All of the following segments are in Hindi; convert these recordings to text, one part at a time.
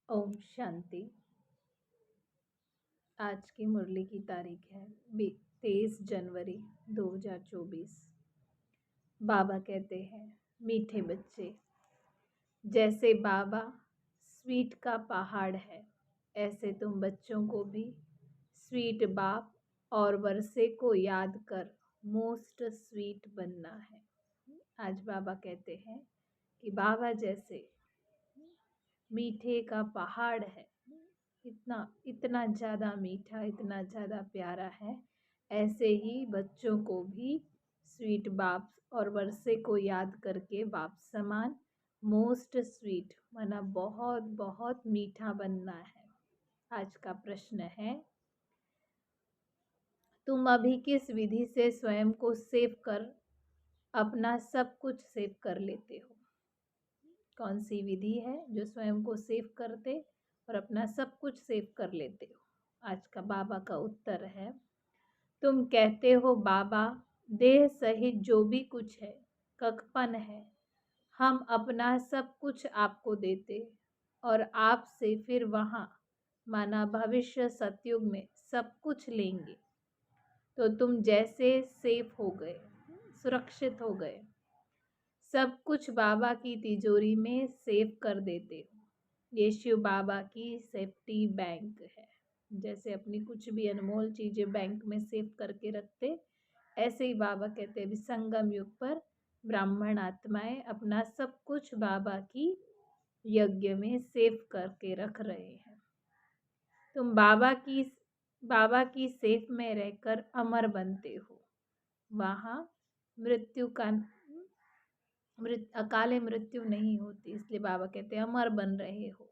ओम शांति। आज की मुरली की तारीख है 23 जनवरी 2024। बाबा कहते हैं, मीठे बच्चे, जैसे बाबा स्वीट का पहाड़ है, ऐसे तुम बच्चों को भी स्वीट बाप और वर्षे को याद कर मोस्ट स्वीट बनना है। आज बाबा कहते हैं कि बाबा जैसे मीठे का पहाड़ है, इतना इतना ज़्यादा मीठा, इतना ज़्यादा प्यारा है, ऐसे ही बच्चों को भी स्वीट बाप और वर्षे को याद करके बाप समान मोस्ट स्वीट माना बहुत बहुत मीठा बनना है। आज का प्रश्न है, तुम अभी किस विधि से स्वयं को सेव कर अपना सब कुछ सेव कर लेते हो? कौन सी विधि है जो स्वयं को सेव करते और अपना सब कुछ सेव कर लेते हो? आज का बाबा का उत्तर है, तुम कहते हो बाबा देह सहित जो भी कुछ है ककपन है, हम अपना सब कुछ आपको देते और आपसे फिर वहाँ माना भविष्य सतयुग में सब कुछ लेंगे। तो तुम जैसे सेफ हो गए, सुरक्षित हो गए, सब कुछ बाबा की तिजोरी में सेव कर देते हो। ये शिव बाबा की सेफ्टी बैंक है। जैसे अपनी कुछ भी अनमोल चीज़ें बैंक में सेव करके रखते, ऐसे ही बाबा कहते हैं विसंगम युग पर ब्राह्मण आत्माएं अपना सब कुछ बाबा की यज्ञ में सेव करके रख रहे हैं। तुम बाबा की सेफ में रहकर अमर बनते हो। वहाँ मृत्यु का अकाले मृत्यु नहीं होती, इसलिए बाबा कहते हैं अमर बन रहे हो।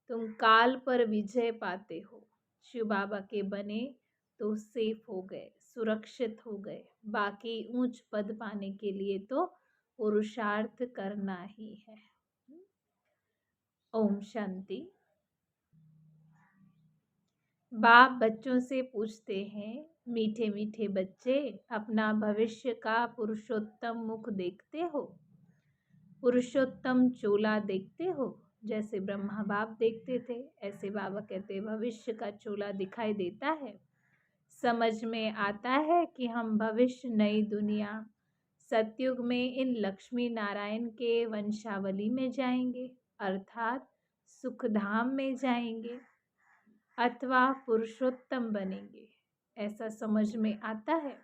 तुम काल पर विजय पाते हो। शिव बाबा के बने तो सेफ हो गए, सुरक्षित हो गए। बाकी ऊंच पद पाने के लिए तो पुरुषार्थ करना ही है। ओम शांति। बाप बच्चों से पूछते हैं, मीठे मीठे बच्चे, अपना भविष्य का पुरुषोत्तम मुख देखते हो? पुरुषोत्तम चोला देखते हो? जैसे ब्रह्मा बाप देखते थे, ऐसे बाबा कहते भविष्य का चोला दिखाई देता है। समझ में आता है कि हम भविष्य नई दुनिया सतयुग में इन लक्ष्मी नारायण के वंशावली में जाएंगे, अर्थात सुखधाम में जाएंगे अथवा पुरुषोत्तम बनेंगे। ऐसा समझ में आता है।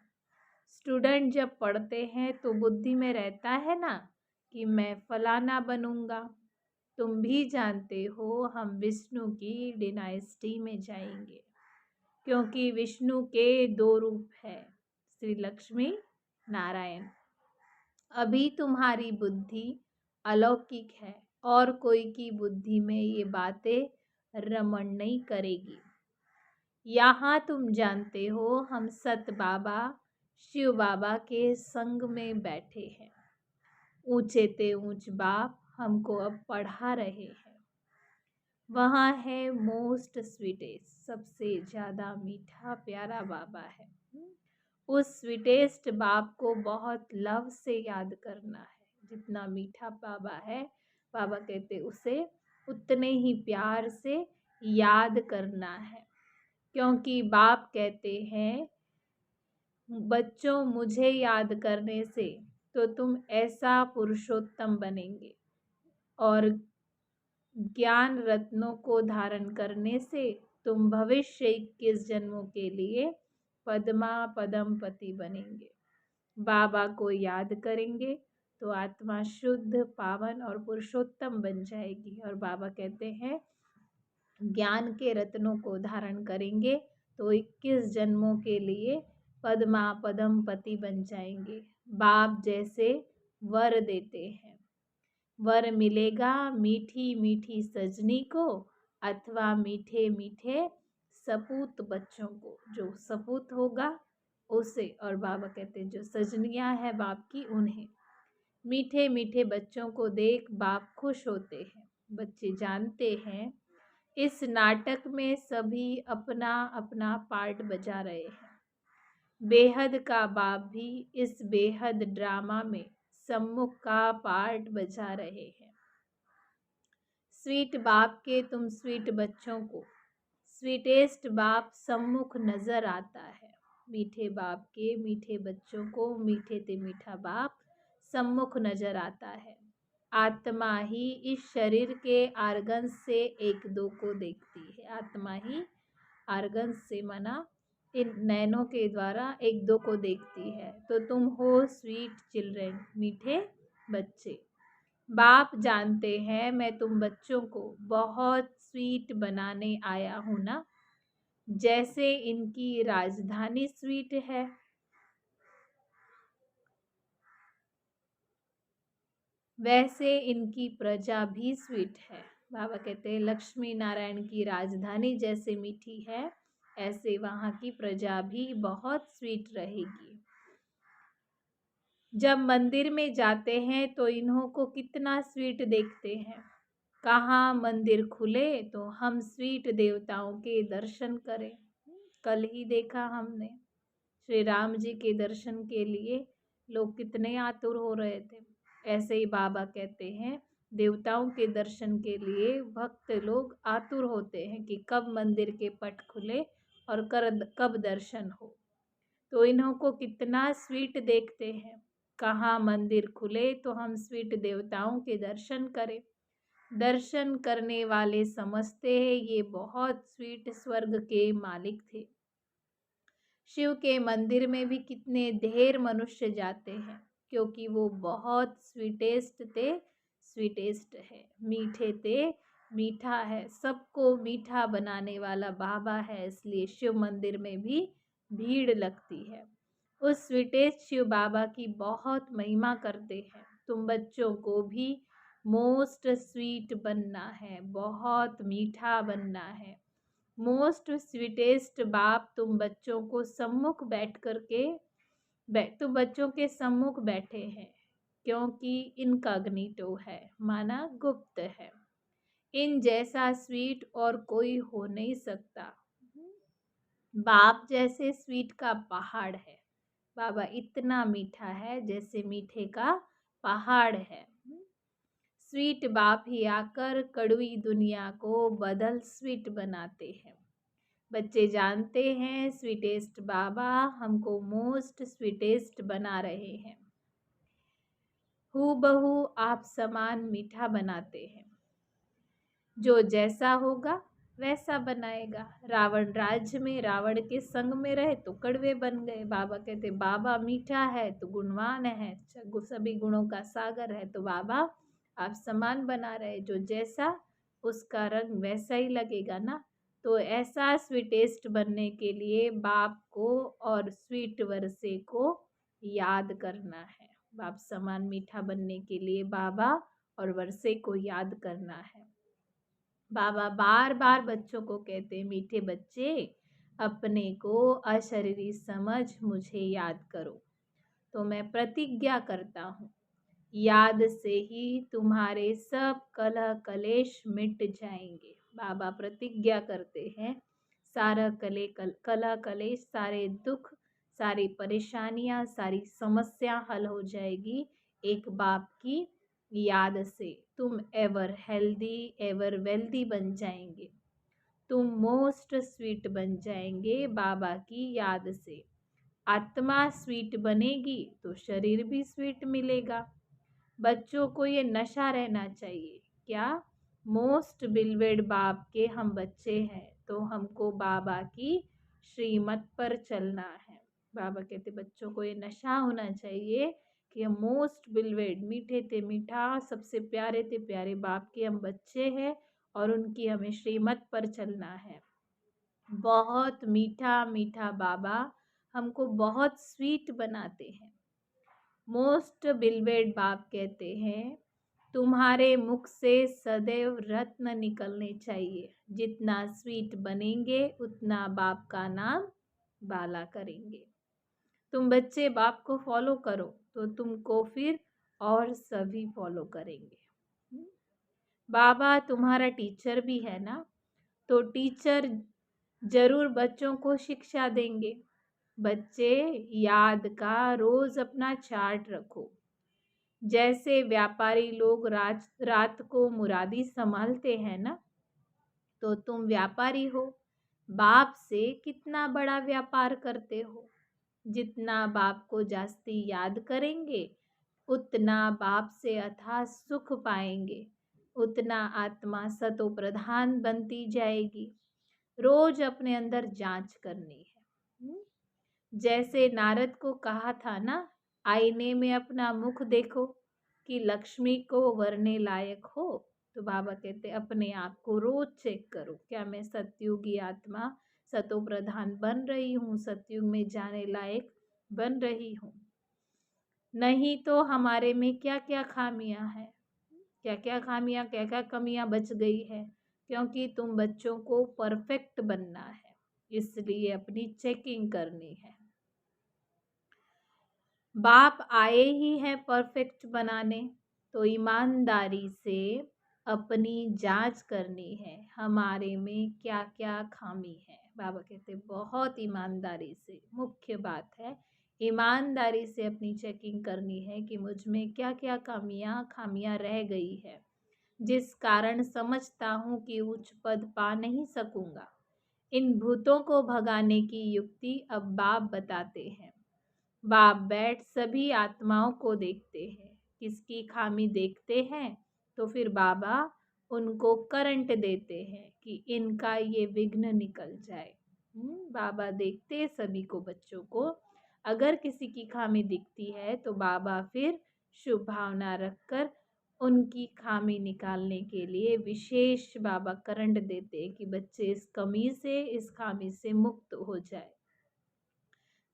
स्टूडेंट जब पढ़ते हैं तो बुद्धि में रहता है ना कि मैं फलाना बनूंगा। तुम भी जानते हो हम विष्णु की डिनाइस्टी में जाएंगे, क्योंकि विष्णु के दो रूप है, श्री लक्ष्मी नारायण। अभी तुम्हारी बुद्धि अलौकिक है और कोई की बुद्धि में ये बातें रमण नहीं करेगी। यहाँ तुम जानते हो हम सत बाबा शिव बाबा के संग में बैठे हैं। ऊंचे ते ऊंच बाप हमको अब पढ़ा रहे हैं। वहाँ है मोस्ट स्वीटेस्ट, सबसे ज़्यादा मीठा प्यारा बाबा है। उस स्वीटेस्ट बाप को बहुत लव से याद करना है। जितना मीठा बाबा है, बाबा कहते उसे उतने ही प्यार से याद करना है। क्योंकि बाप कहते हैं, बच्चों मुझे याद करने से तो तुम ऐसा पुरुषोत्तम बनेंगे, और ज्ञान रत्नों को धारण करने से तुम भविष्य 21 जन्मों के लिए पद्मा पदम पति बनेंगे। बाबा को याद करेंगे तो आत्मा शुद्ध, पावन और पुरुषोत्तम बन जाएगी। और बाबा कहते हैं ज्ञान के रत्नों को धारण करेंगे तो 21 जन्मों के लिए पद्मा पदम पति बन जाएंगे। बाप जैसे वर देते हैं, वर मिलेगा मीठी मीठी सजनी को अथवा मीठे मीठे सपूत बच्चों को। जो सपूत होगा उसे, और बाबा कहते हैं जो सजनियां है बाप की उन्हें। मीठे मीठे बच्चों को देख बाप खुश होते हैं। बच्चे जानते हैं इस नाटक में सभी अपना अपना पार्ट बजा रहे हैं। बेहद का बाप भी इस बेहद ड्रामा में सम्मुख का पार्ट बजा रहे हैं। स्वीट बाप के तुम स्वीट बच्चों को स्वीटेस्ट बाप सम्मुख नजर आता है। मीठे बाप के मीठे बच्चों को मीठे ते मीठा बाप सम्मुख नजर आता है। आत्मा ही इस शरीर के आर्गन से एक दो को देखती है। आत्मा ही आर्गन से मना इन नैनों के द्वारा एक दो को देखती है। तो तुम हो स्वीट चिल्ड्रन, मीठे बच्चे। बाप जानते हैं मैं तुम बच्चों को बहुत स्वीट बनाने आया हूं ना। जैसे इनकी राजधानी स्वीट है, वैसे इनकी प्रजा भी स्वीट है। बाबा कहते हैं लक्ष्मी नारायण की राजधानी जैसे मीठी है, ऐसे वहाँ की प्रजा भी बहुत स्वीट रहेगी। जब मंदिर में जाते हैं तो इन्हों को कितना स्वीट देखते हैं। कहाँ मंदिर खुले तो हम स्वीट देवताओं के दर्शन करें। कल ही देखा हमने श्री राम जी के दर्शन के लिए लोग कितने आतुर हो रहे थे। ऐसे ही बाबा कहते हैं देवताओं के दर्शन के लिए भक्त लोग आतुर होते हैं कि कब मंदिर के पट खुले और कब दर्शन हो। तो इन्हों को कितना स्वीट देखते हैं। कहाँ मंदिर खुले तो हम स्वीट देवताओं के दर्शन करें। दर्शन करने वाले समझते हैं ये बहुत स्वीट स्वर्ग के मालिक थे। शिव के मंदिर में भी कितने ढेर मनुष्य जाते हैं क्योंकि वो बहुत स्वीटेस्ट थे, स्वीटेस्ट है, मीठे थे, मीठा है, सबको मीठा बनाने वाला बाबा है। इसलिए शिव मंदिर में भी भीड़ लगती है। उस स्वीटेस्ट शिव बाबा की बहुत महिमा करते हैं। तुम बच्चों को भी मोस्ट स्वीट बनना है, बहुत मीठा बनना है। मोस्ट स्वीटेस्ट बाप तुम बच्चों को सम्मुख तुम बच्चों के सम्मुख बैठे हैं क्योंकि इनकॉग्निटो है, माना गुप्त है। इन जैसा स्वीट और कोई हो नहीं सकता। बाप जैसे स्वीट का पहाड़ है। बाबा इतना मीठा है जैसे मीठे का पहाड़ है। स्वीट बाप ही आकर कड़वी दुनिया को बदल स्वीट बनाते हैं। बच्चे जानते हैं स्वीटेस्ट बाबा हमको मोस्ट स्वीटेस्ट बना रहे हैं। हूबहू आप समान मीठा बनाते हैं। जो जैसा होगा वैसा बनाएगा। रावण राज्य में रावण के संग में रहे तो कड़वे बन गए। बाबा कहते बाबा मीठा है तो गुणवान है, सभी गुणों का सागर है। तो बाबा आप समान बना रहे, जो जैसा उसका रंग वैसा ही लगेगा ना। तो ऐसा स्वीटेस्ट बनने के लिए बाप को और स्वीट वर्षे को याद करना है। बाप समान मीठा बनने के लिए बाबा और वर्षे को याद करना है। बाबा बार बार बच्चों को कहते मीठे बच्चे अपने को अशरीरी समझ मुझे याद करो। तो मैं प्रतिज्ञा करता हूँ याद से ही तुम्हारे सब कलह कलेश मिट जाएंगे। बाबा प्रतिज्ञा करते हैं सारा कलह कलेश, सारे दुख, सारी परेशानियां, सारी समस्या हल हो जाएगी एक बाप की याद से। तुम एवर हेल्दी एवर वेल्दी बन जाएंगे। तुम मोस्ट स्वीट बन जाएंगे बाबा की याद से। आत्मा स्वीट बनेगी तो शरीर भी स्वीट मिलेगा। बच्चों को ये नशा रहना चाहिए। क्या? मोस्ट बिलवेड बाप के हम बच्चे हैं तो हमको बाबा की श्रीमत पर चलना है। बाबा कहते बच्चों को ये नशा होना चाहिए कि हम मोस्ट बिलवेड मीठे थे मीठा, सबसे प्यारे थे प्यारे बाप के हम बच्चे हैं और उनकी हमें श्रीमत पर चलना है। बहुत मीठा मीठा बाबा हमको बहुत स्वीट बनाते हैं। मोस्ट बिलवेड बाप कहते हैं तुम्हारे मुख से सदैव रत्न निकलने चाहिए। जितना स्वीट बनेंगे उतना बाप का नाम बाला करेंगे। तुम बच्चे बाप को फॉलो करो तो तुमको फिर और सभी फॉलो करेंगे। बाबा तुम्हारा टीचर भी है ना, तो टीचर जरूर बच्चों को शिक्षा देंगे। बच्चे याद का रोज अपना चार्ट रखो। जैसे व्यापारी लोग रात रात को मुरादी संभालते हैं ना, तो तुम व्यापारी हो, बाप से कितना बड़ा व्यापार करते हो। जितना बाप को जास्ती याद करेंगे, उतना बाप से अथाह सुख पाएंगे, उतना आत्मा सतो प्रधान बनती जाएगी। रोज अपने अंदर जांच करनी है। जैसे नारद को कहा था ना, आईने में अपना मुख देखो कि लक्ष्मी को वरने लायक हो। तो बाबा कहते अपने आप को रोज चेक करो, क्या मैं सतयुगी आत्मा सतो प्रधान बन रही हूँ, सतयुग में जाने लायक बन रही हूँ। नहीं तो हमारे में क्या क्या खामियां हैं, क्या क्या खामियां, क्या क्या कमियां बच गई है, क्योंकि तुम बच्चों को परफेक्ट बनना है, इसलिए अपनी चेकिंग करनी है। बाप आए ही हैं परफेक्ट बनाने, तो ईमानदारी से अपनी जांच करनी है, हमारे में क्या क्या खामी है। बाबा कहते बहुत ईमानदारी से, मुख्य बात है ईमानदारी से अपनी चेकिंग करनी है कि मुझ में क्या क्या खामियां रह गई है, जिस कारण समझता हूँ कि उच्च पद पा नहीं सकूंगा। इन भूतों को भगाने की युक्ति अब बाप बताते हैं। बाप बैठ सभी आत्माओं को देखते हैं, किसकी खामी देखते हैं तो फिर बाबा उनको करंट देते हैं कि इनका ये विघ्न निकल जाए। बाबा देखते हैं सभी को, बच्चों को। अगर किसी की खामी दिखती है तो बाबा फिर शुभ भावना रखकर उनकी खामी निकालने के लिए विशेष बाबा करंट देते हैं कि बच्चे इस कमी से, इस खामी से मुक्त हो जाए।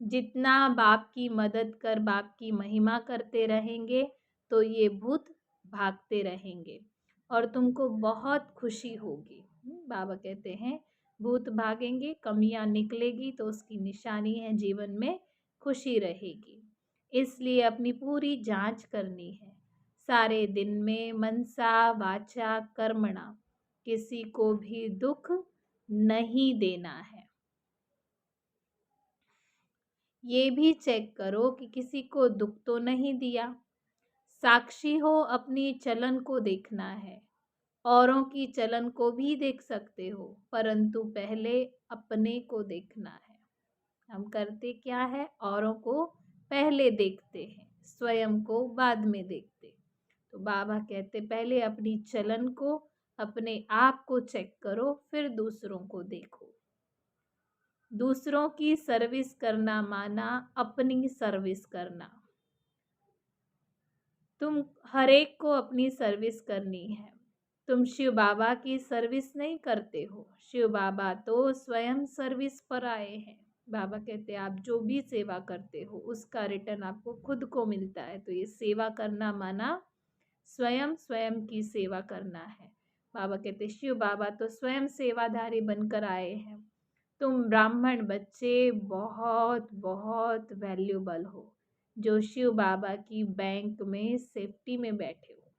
जितना बाप की मदद कर बाप की महिमा करते रहेंगे, तो ये भूत भागते रहेंगे और तुमको बहुत खुशी होगी। बाबा कहते हैं भूत भागेंगे, कमियां निकलेगी, तो उसकी निशानी है जीवन में खुशी रहेगी। इसलिए अपनी पूरी जांच करनी है, सारे दिन में मनसा वाचा कर्मणा किसी को भी दुख नहीं देना है। ये भी चेक करो कि किसी को दुख तो नहीं दिया। साक्षी हो, अपनी चलन को देखना है। औरों की चलन को भी देख सकते हो, परंतु पहले अपने को देखना है। हम करते क्या है, औरों को पहले देखते हैं, स्वयं को बाद में देखते। तो बाबा कहते पहले अपनी चलन को, अपने आप को चेक करो, फिर दूसरों को देखो। दूसरों की सर्विस करना माना अपनी सर्विस करना। तुम हर एक को अपनी सर्विस करनी है। तुम शिव बाबा की सर्विस नहीं करते हो, शिव बाबा तो स्वयं सर्विस पर आए हैं। बाबा कहते आप जो भी सेवा करते हो उसका रिटर्न आपको खुद को मिलता है। तो ये सेवा करना माना स्वयं स्वयं की सेवा करना है। बाबा कहते शिव बाबा तो स्वयं सेवाधारी बनकर आए हैं। तुम ब्राह्मण बच्चे बहुत बहुत वैल्यूबल हो, जो शिव बाबा की बैंक में सेफ्टी में बैठे हो।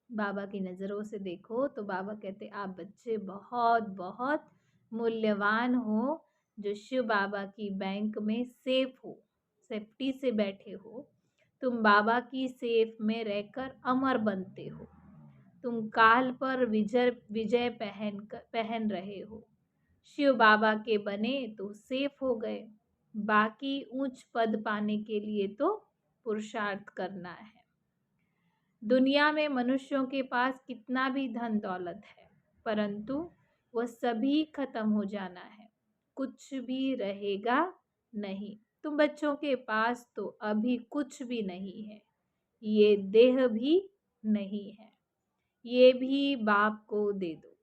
बाबा की नज़रों से देखो तो बाबा कहते आप बच्चे बहुत बहुत मूल्यवान हो, जो शिव बाबा की बैंक में सेफ हो, सेफ्टी से बैठे हो। तुम बाबा की सेफ में रहकर अमर बनते हो। तुम काल पर विजय विजय पहन रहे हो। शिव बाबा के बने तो सेफ हो गए। बाकी ऊंच पद पाने के लिए तो पुरुषार्थ करना है। दुनिया में मनुष्यों के पास कितना भी धन दौलत है, परंतु वह सभी खत्म हो जाना है, कुछ भी रहेगा नहीं। तुम बच्चों के पास तो अभी कुछ भी नहीं है, ये देह भी नहीं है, ये भी बाप को दे दो।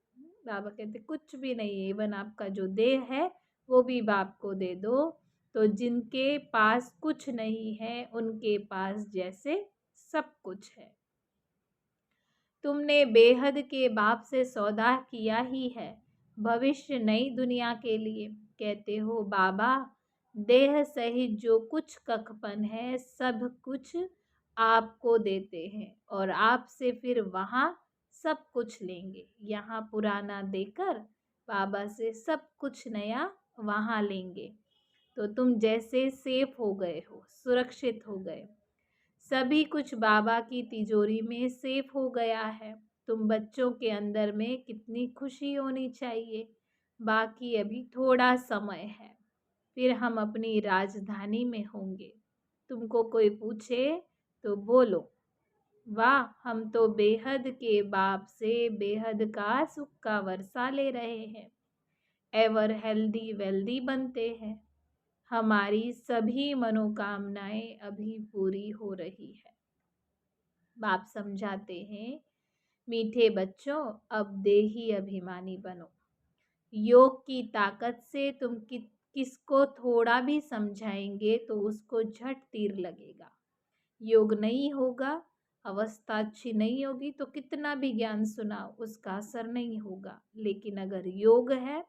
बाबा कहते कुछ भी नहीं है, इवन आपका जो देह है वो भी बाप को दे दो। तो जिनके पास कुछ नहीं है उनके पास जैसे सब कुछ है। तुमने बेहद के बाप से सौदा किया ही है, भविष्य नई दुनिया के लिए। कहते हो बाबा देह सहित जो कुछ कखपन है सब कुछ आपको देते हैं, और आपसे फिर वहाँ सब कुछ लेंगे। यहाँ पुराना देकर बाबा से सब कुछ नया वहाँ लेंगे। तो तुम जैसे सेफ हो गए हो, सुरक्षित हो गए। सभी कुछ बाबा की तिजोरी में सेफ हो गया है। तुम बच्चों के अंदर में कितनी खुशी होनी चाहिए। बाकी अभी थोड़ा समय है, फिर हम अपनी राजधानी में होंगे। तुमको कोई पूछे तो बोलो, वाह, हम तो बेहद के बाप से बेहद का सुख का वर्षा ले रहे हैं। एवर हेल्दी वेल्दी बनते हैं। हमारी सभी मनोकामनाएं अभी पूरी हो रही है। बाप समझाते हैं, मीठे बच्चों, अब देही अभिमानी बनो। योग की ताकत से तुम किसको थोड़ा भी समझाएंगे तो उसको झट तीर लगेगा। योग नहीं होगा, अवस्था अच्छी नहीं होगी तो कितना भी ज्ञान सुनाओ उसका असर नहीं होगा। लेकिन अगर योग है,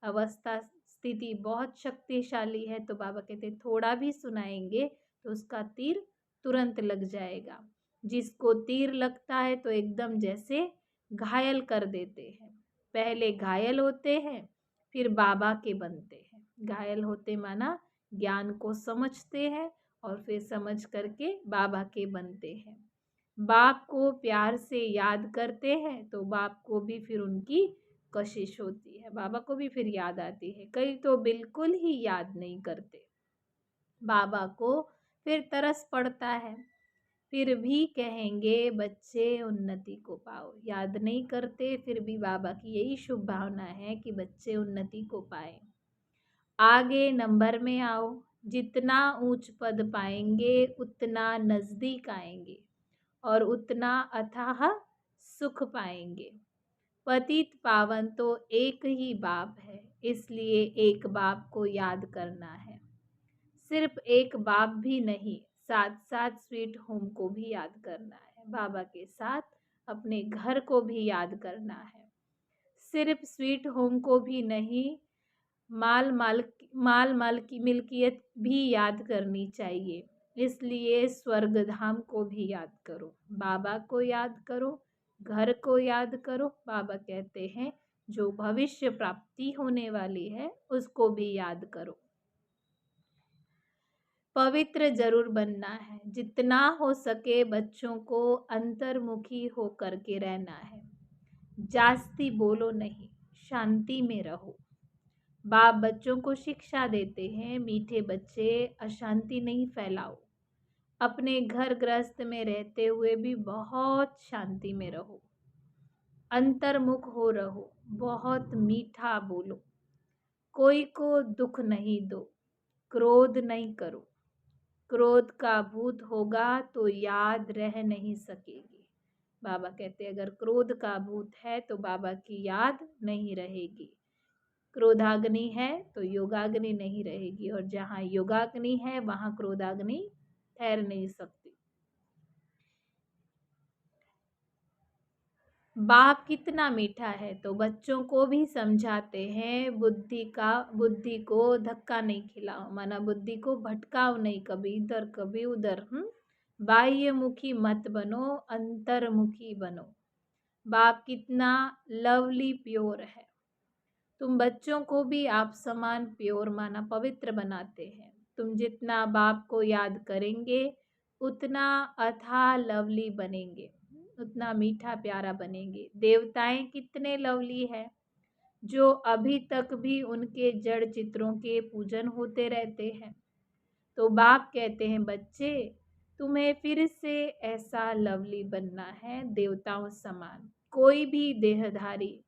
अवस्था स्थिति बहुत शक्तिशाली है, तो बाबा कहते थोड़ा भी सुनाएंगे तो उसका तीर तुरंत लग जाएगा। जिसको तीर लगता है तो एकदम जैसे घायल कर देते हैं। पहले घायल होते हैं, फिर बाबा के बनते हैं। घायल होते माना ज्ञान को समझते हैं और फिर समझ करके बाबा के बनते हैं। बाप को प्यार से याद करते हैं तो बाप को भी फिर उनकी कशिश होती है, बाबा को भी फिर याद आती है। कई तो बिल्कुल ही याद नहीं करते, बाबा को फिर तरस पड़ता है, फिर भी कहेंगे बच्चे उन्नति को पाओ। याद नहीं करते, फिर भी बाबा की यही शुभ भावना है कि बच्चे उन्नति को पाए, आगे नंबर में आओ। जितना ऊंच पद पाएंगे उतना नजदीक आएंगे और उतना अथाह सुख पाएंगे। पतित पावन तो एक ही बाप है, इसलिए एक बाप को याद करना है। सिर्फ एक बाप भी नहीं, साथ साथ स्वीट होम को भी याद करना है। बाबा के साथ अपने घर को भी याद करना है। सिर्फ स्वीट होम को भी नहीं, माल की मिल्कियत भी याद करनी चाहिए। इसलिए स्वर्ग धाम को भी याद करो, बाबा को याद करो, घर को याद करो। बाबा कहते हैं जो भविष्य प्राप्ति होने वाली है उसको भी याद करो। पवित्र जरूर बनना है। जितना हो सके बच्चों को अंतर्मुखी हो करके रहना है। जास्ती बोलो नहीं, शांति में रहो। बाप बच्चों को शिक्षा देते हैं, मीठे बच्चे अशांति नहीं फैलाओ। अपने घर गृहस्थ में रहते हुए भी बहुत शांति में रहो, अंतर्मुख हो रहो, बहुत मीठा बोलो, कोई को दुख नहीं दो, क्रोध नहीं करो। क्रोध का भूत होगा तो याद रह नहीं सकेगी। बाबा कहते अगर क्रोध का भूत है तो बाबा की याद नहीं रहेगी। क्रोधाग्नि है तो योगाग्नि नहीं रहेगी, और जहाँ योगाग्नि है वहाँ क्रोधाग्नि ठहर नहीं सकती। बाप कितना मीठा है तो बच्चों को भी समझाते हैं, बुद्धि को धक्का नहीं खिलाओ, माना बुद्धि को भटकाओ नहीं, कभी इधर कभी उधर। बाह्यमुखी मत बनो, अंतर्मुखी बनो। बाप कितना लवली प्योर है। तुम बच्चों को भी आप समान प्योर माना पवित्र बनाते हैं। तुम जितना बाप को याद करेंगे उतना अथाह लवली बनेंगे, उतना मीठा प्यारा बनेंगे। देवताएं कितने लवली है, जो अभी तक भी उनके जड़ चित्रों के पूजन होते रहते हैं। तो बाप कहते हैं बच्चे, तुम्हें फिर से ऐसा लवली बनना है, देवताओं समान। कोई भी देहधारी,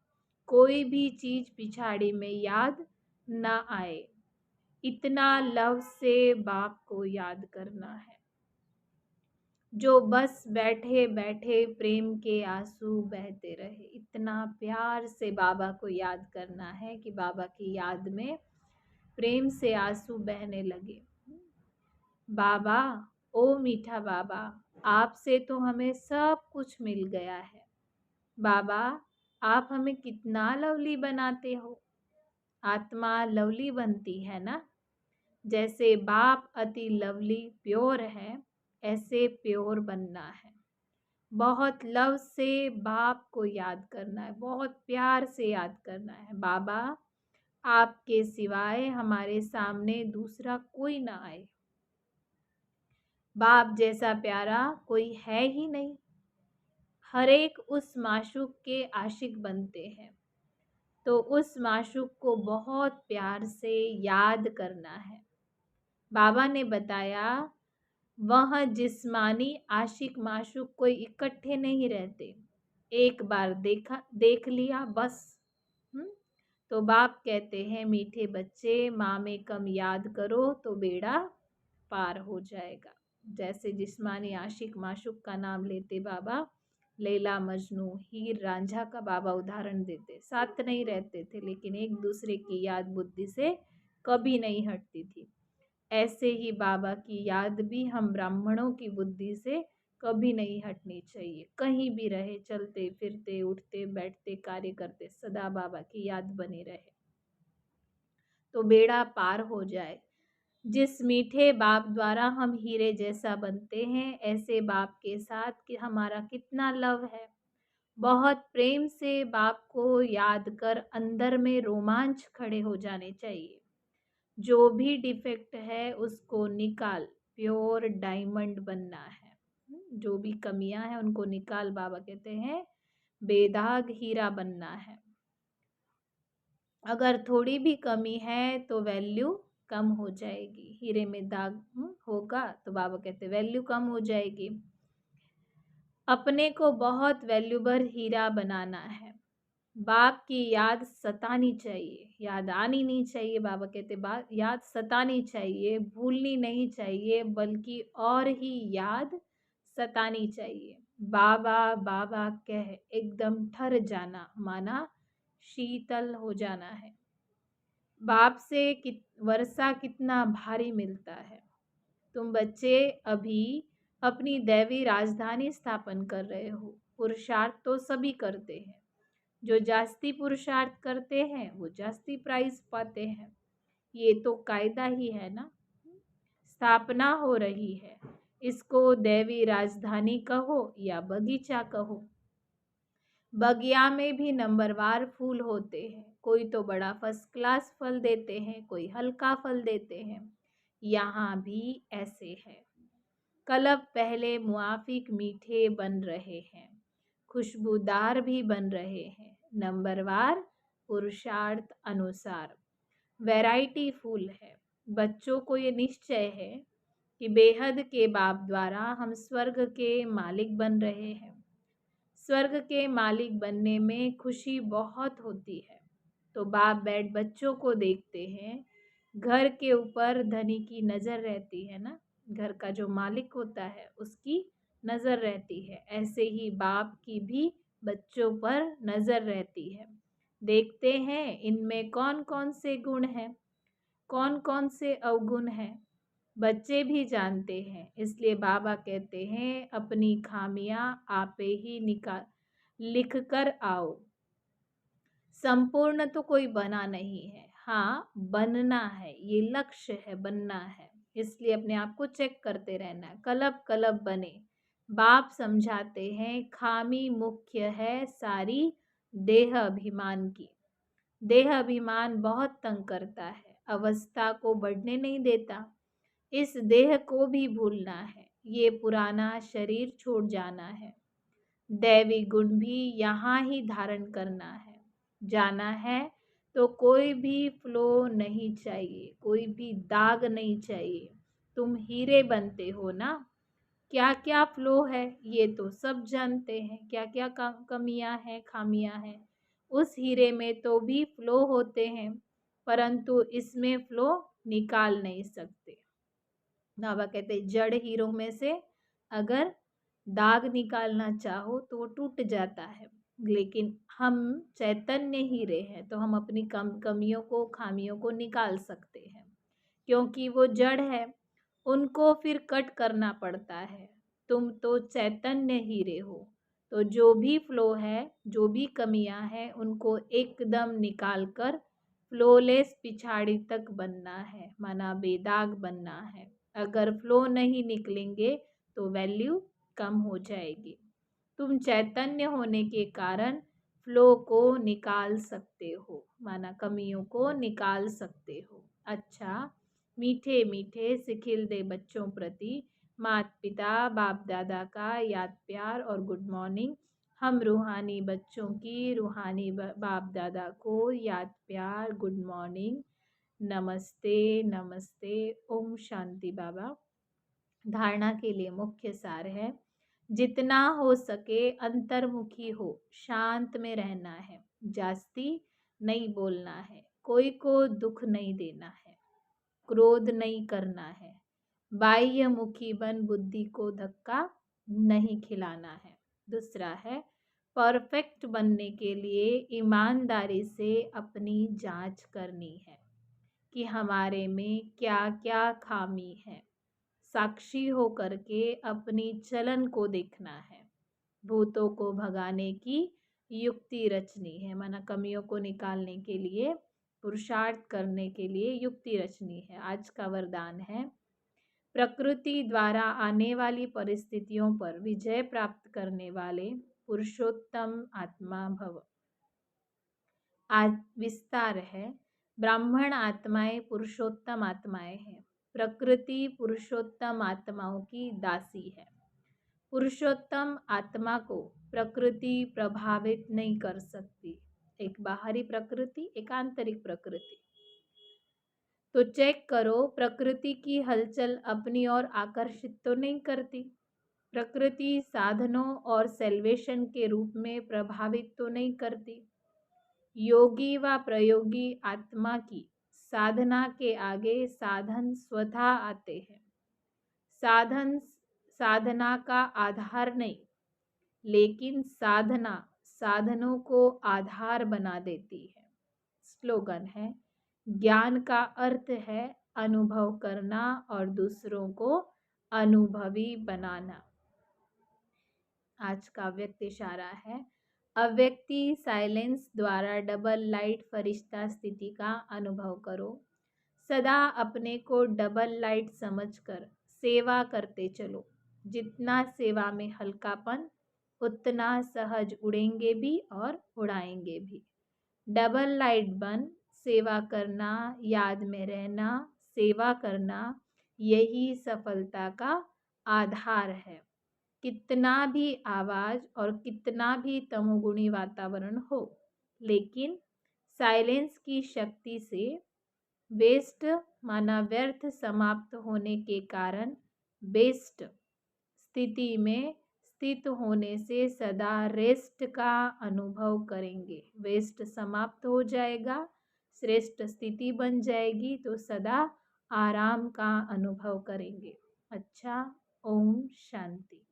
कोई भी चीज पिछाड़ी में याद ना आए, इतना लव से बाप को याद करना है। जो बस बैठे बैठे प्रेम के आंसू बहते रहे, इतना प्यार से बाबा को याद करना है कि बाबा की याद में प्रेम से आंसू बहने लगे। बाबा, ओ मीठा बाबा, आपसे तो हमें सब कुछ मिल गया है। बाबा, आप हमें कितना लवली बनाते हो। आत्मा लवली बनती है ना। जैसे बाप अति लवली प्योर है, ऐसे प्योर बनना है। बहुत लव से बाप को याद करना है, बहुत प्यार से याद करना है। बाबा, आपके सिवाय हमारे सामने दूसरा कोई ना आए। बाप जैसा प्यारा कोई है ही नहीं। हर एक उस माशूक के आशिक बनते हैं। तो उस माशूक को बहुत प्यार से याद करना है। बाबा ने बताया, वह जिस्मानी आशिक माशूक कोई इकट्ठे नहीं रहते। एक बार देख लिया बस। हुँ? तो बाप कहते हैं, मीठे बच्चे, माँ में कम याद करो तो बेड़ा पार हो जाएगा। जैसे जिस्मानी आशिक माशूक का नाम लेते बाबा, लैला मजनू, हीर रांझा का बाबा उदाहरण देते। साथ नहीं रहते थे लेकिन एक दूसरे की याद बुद्धि से कभी नहीं हटती थी। ऐसे ही बाबा की याद भी हम ब्राह्मणों की बुद्धि से कभी नहीं हटनी चाहिए। कहीं भी रहे, चलते फिरते, उठते बैठते, कार्य करते, सदा बाबा की याद बनी रहे तो बेड़ा पार हो जाए। जिस मीठे बाप द्वारा हम हीरे जैसा बनते हैं, ऐसे बाप के साथ कि हमारा कितना लव है। बहुत प्रेम से बाप को याद कर अंदर में रोमांच खड़े हो जाने चाहिए। जो भी डिफेक्ट है उसको निकाल, प्योर डायमंड बनना है। जो भी कमियां हैं उनको निकाल, बाबा कहते हैं बेदाग हीरा बनना है। अगर थोड़ी भी कमी है तो वैल्यू कम हो जाएगी। हीरे में दाग होगा तो बाबा कहते वैल्यू कम हो जाएगी। अपने को बहुत वैल्यूबल हीरा बनाना है। बाप की याद सतानी चाहिए, याद आनी नहीं चाहिए। बाबा कहते बात याद सतानी चाहिए, भूलनी नहीं चाहिए, बल्कि और ही याद सतानी चाहिए। बाबा बाबा कह एकदम ठर जाना, माना शीतल हो जाना है। बाप से वर्षा कितना भारी मिलता है। तुम बच्चे अभी अपनी दैवी राजधानी स्थापन कर रहे हो। पुरुषार्थ तो सभी करते हैं। जो जास्ती पुरुषार्थ करते हैं वो जास्ती प्राइज पाते हैं। ये तो कायदा ही है ना। स्थापना हो रही है, इसको दैवी राजधानी कहो या बगीचा कहो। बगिया में भी नंबरवार फूल होते हैं। कोई तो बड़ा फर्स्ट क्लास फल देते हैं, कोई हल्का फल देते हैं। यहाँ भी ऐसे है। कलब पहले मुआफिक मीठे बन रहे हैं, खुशबूदार भी बन रहे हैं। नंबरवार पुरुषार्थ अनुसार वैरायटी फूल है। बच्चों को ये निश्चय है कि बेहद के बाप द्वारा हम स्वर्ग के मालिक बन रहे हैं। स्वर्ग के मालिक बनने में खुशी बहुत होती है। तो बाप बैठ बच्चों को देखते हैं। घर के ऊपर धनी की नज़र रहती है ना, घर का जो मालिक होता है उसकी नज़र रहती है। ऐसे ही बाप की भी बच्चों पर नज़र रहती है। देखते हैं इनमें कौन कौन से गुण हैं, कौन कौन से अवगुण हैं। बच्चे भी जानते हैं, इसलिए बाबा कहते हैं अपनी खामियां आपे ही निकाल लिख कर आओ। संपूर्ण तो कोई बना नहीं है, हाँ बनना है, ये लक्ष्य है, बनना है। इसलिए अपने आप को चेक करते रहना है, कलब कलब बने। बाप समझाते हैं खामी मुख्य है सारी देह अभिमान की। देह अभिमान बहुत तंग करता है, अवस्था को बढ़ने नहीं देता। इस देह को भी भूलना है, ये पुराना शरीर छोड़ जाना है। दैवी गुण भी यहाँ ही धारण करना है। जाना है तो कोई भी फ्लो नहीं चाहिए, कोई भी दाग नहीं चाहिए। तुम हीरे बनते हो ना, क्या क्या फ्लो है ये तो सब जानते हैं। क्या क्या कमियां हैं, खामियां हैं। उस हीरे में तो भी फ्लो होते हैं, परंतु इसमें फ्लो निकाल नहीं सकते। बाबा कहते जड़ हीरो में से अगर दाग निकालना चाहो तो वो टूट जाता है। लेकिन हम चैतन्य हीरे हैं तो हम अपनी कमियों को, खामियों को निकाल सकते हैं, क्योंकि वो जड़ है। उनको फिर कट करना पड़ता है। तुम तो चैतन्य हीरे हो, तो जो भी फ्लो है, जो भी कमियां हैं, उनको एकदम निकाल कर फ्लोलेस पिछाड़ी तक बनना है, माना बेदाग बनना है। अगर फ्लो नहीं निकलेंगे तो वैल्यू कम हो जाएगी। तुम चैतन्य होने के कारण फ्लो को निकाल सकते हो, माना कमियों को निकाल सकते हो। अच्छा, मीठे मीठे सिखिल दे बच्चों प्रति माता पिता बाप दादा का याद प्यार और गुड मॉर्निंग। हम रूहानी बच्चों की रूहानी बाप दादा को याद प्यार गुड मॉर्निंग। नमस्ते नमस्ते। ओम शांति बाबा। धारणा के लिए मुख्य सार है, जितना हो सके अंतर्मुखी हो, शांत में रहना है, जास्ती नहीं बोलना है, कोई को दुख नहीं देना है, क्रोध नहीं करना है, बाह्य मुखी बन बुद्धि को धक्का नहीं खिलाना है। दूसरा है, परफेक्ट बनने के लिए ईमानदारी से अपनी जांच करनी है कि हमारे में क्या क्या खामी है। साक्षी होकर के अपनी चलन को देखना है। भूतों को भगाने की युक्ति रचनी है, माना कमियों को निकालने के लिए, पुरुषार्थ करने के लिए युक्ति रचनी है। आज का वरदान है, प्रकृति द्वारा आने वाली परिस्थितियों पर विजय प्राप्त करने वाले पुरुषोत्तम आत्मा भव। आज विस्तार है, ब्राह्मण आत्माएं पुरुषोत्तम आत्माएं हैं। प्रकृति पुरुषोत्तम आत्माओं की दासी है। पुरुषोत्तम आत्मा को प्रकृति प्रभावित नहीं कर सकती। एक बाहरी प्रकृति, एक आंतरिक प्रकृति। तो चेक करो, प्रकृति की हलचल अपनी ओर आकर्षित तो नहीं करती। प्रकृति साधनों और सेल्वेशन के रूप में प्रभावित तो नहीं करती। योगी व प्रयोगी आत्मा की साधना के आगे साधन स्वतः आते हैं। साधन साधना का आधार नहीं, लेकिन साधना साधनों को आधार बना देती है। स्लोगन है, ज्ञान का अर्थ है अनुभव करना और दूसरों को अनुभवी बनाना। आज का व्यक्त इशारा है, अव्यक्ति साइलेंस द्वारा डबल लाइट फरिश्ता स्थिति का अनुभव करो। सदा अपने को डबल लाइट समझकर सेवा करते चलो। जितना सेवा में हल्कापन, उतना सहज उड़ेंगे भी और उड़ाएंगे भी। डबल लाइट बन सेवा करना, याद में रहना, सेवा करना, यही सफलता का आधार है। कितना भी आवाज और कितना भी तमोगुणी वातावरण हो, लेकिन साइलेंस की शक्ति से वेस्ट माना व्यर्थ समाप्त होने के कारण बेस्ट स्थिति में स्थित होने से सदा रेस्ट का अनुभव करेंगे। वेस्ट समाप्त हो जाएगा, श्रेष्ठ स्थिति बन जाएगी, तो सदा आराम का अनुभव करेंगे। अच्छा, ओम शांति।